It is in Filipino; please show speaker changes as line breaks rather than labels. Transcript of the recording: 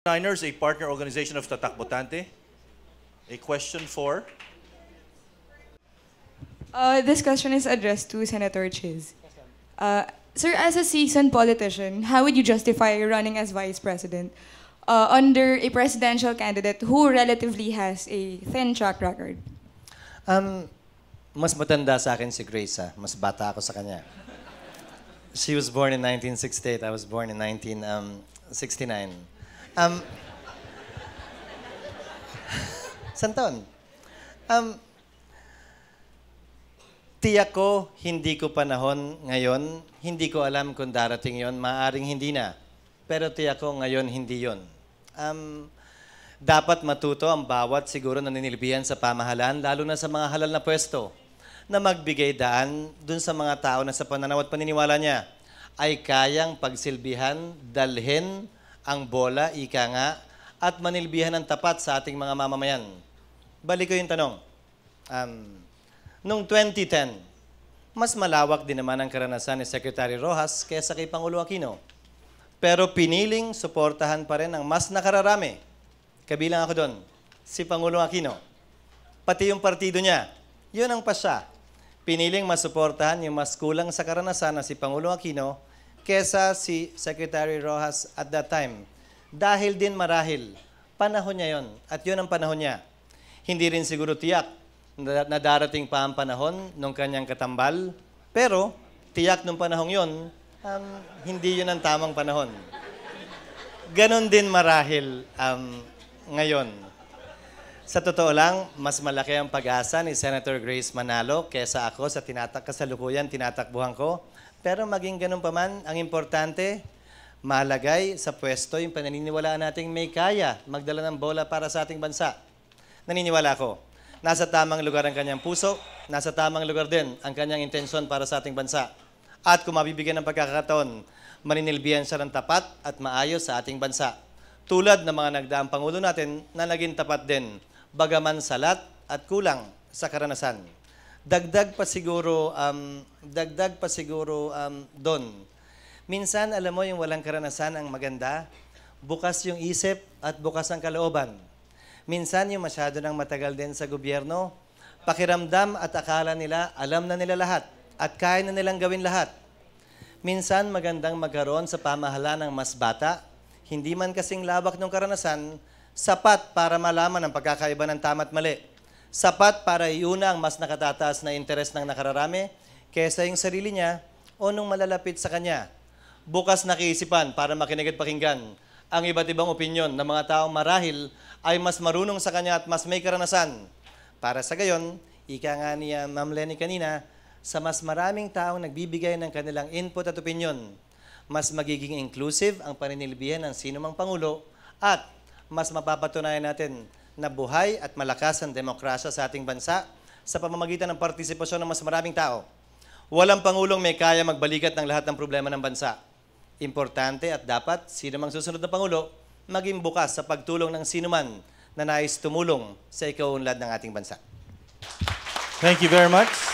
Niners, a partner organization of Tatak Botante. A question for...
This question is addressed to Senator Chiz. Sir, as a seasoned politician, how would you justify running as vice president under a presidential candidate who relatively has a thin track record?
Mas matanda sa akin si Grace, Mas bata ako sa kanya. She was born in 1968. I was born in 1969. Santon. Tiyak ko, hindi ko panahon ngayon. Hindi ko alam kung darating yon. Maaring hindi na. Pero tiyak ko ngayon, hindi yon. Dapat matuto ang bawat siguro naninilbihan sa pamahalaan, lalo na sa mga halal na pwesto, na magbigay daan dun sa mga tao na sa pananaw at paniniwala niya ay kayang pagsilbihan, dalhin ang bola, ika nga, at manilbihan ng tapat sa ating mga mamamayan. Balik ko yung tanong. Noong 2010, mas malawak din naman ang karanasan ni Secretary Rojas kaysa kay Pangulo Aquino. Pero piniling suportahan pa rin ang mas nakararami. Kabilang ako doon, si Pangulo Aquino. Pati yung partido niya, yun ang pasya. Piniling masuportahan yung mas kulang sa karanasan na si Pangulo Aquino kesa si Secretary Rojas at that time. Dahil din marahil, panahon niya yon at yun ang panahon niya. Hindi rin siguro tiyak na darating pa ang panahon ng kanyang katambal, pero tiyak nung panahong yon, hindi yun ang tamang panahon. Ganon din marahil ngayon. Sa totoo lang, mas malaki ang pag-asa ni Senator Grace Manalo kesa ako sa kasalukuyan tinatakbuhan ko. Pero maging ganun pa man, ang importante, malagay sa pwesto yung pananiniwalaan nating may kaya magdala ng bola para sa ating bansa. Naniniwala ako. Nasa tamang lugar ang kanyang puso, nasa tamang lugar din ang kanyang intensyon para sa ating bansa. At kung mabibigyan ng pagkakataon, maninilbihan siya ng tapat at maayos sa ating bansa. Tulad ng mga nagdaang Pangulo natin na naging tapat din, bagaman salat at kulang sa karanasan. Dagdag pa siguro doon. Minsan, alam mo, yung walang karanasan ang maganda, bukas yung isip at bukas ang kalooban. Minsan yung masyado nang matagal din sa gobyerno, pakiramdam at akala nila alam na nila lahat at kaya na nilang gawin lahat. Minsan magandang magkaroon sa pamahalaan ng mas bata, hindi man kasing labak ng karanasan, sapat para malaman ang pagkakaiba ng tama at mali. Sapat para iuna ang mas nakatataas na interes ng nakararami kaysa yung sarili niya o nung malalapit sa kanya. Bukas na kaisipan para makinig at pakinggan ang iba't ibang opinyon ng mga taong marahil ay mas marunong sa kanya at mas may karanasan. Para sa gayon, ika nga ni Ma'am Lenny kanina, sa mas maraming taong nagbibigay ng kanilang input at opinyon, mas magiging inclusive ang paninilbihan ng sinumang Pangulo at mas mapapatunayan natin na buhay at malakas ang demokrasya sa ating bansa sa pamamagitan ng partisipasyon ng mas maraming tao. Walang Pangulong may kaya magbalikat ng lahat ng problema ng bansa. Importante at dapat sino mang susunod na Pangulo maging bukas sa pagtulong ng sinuman na nais tumulong sa ikaunlad ng ating bansa.
Thank you very much.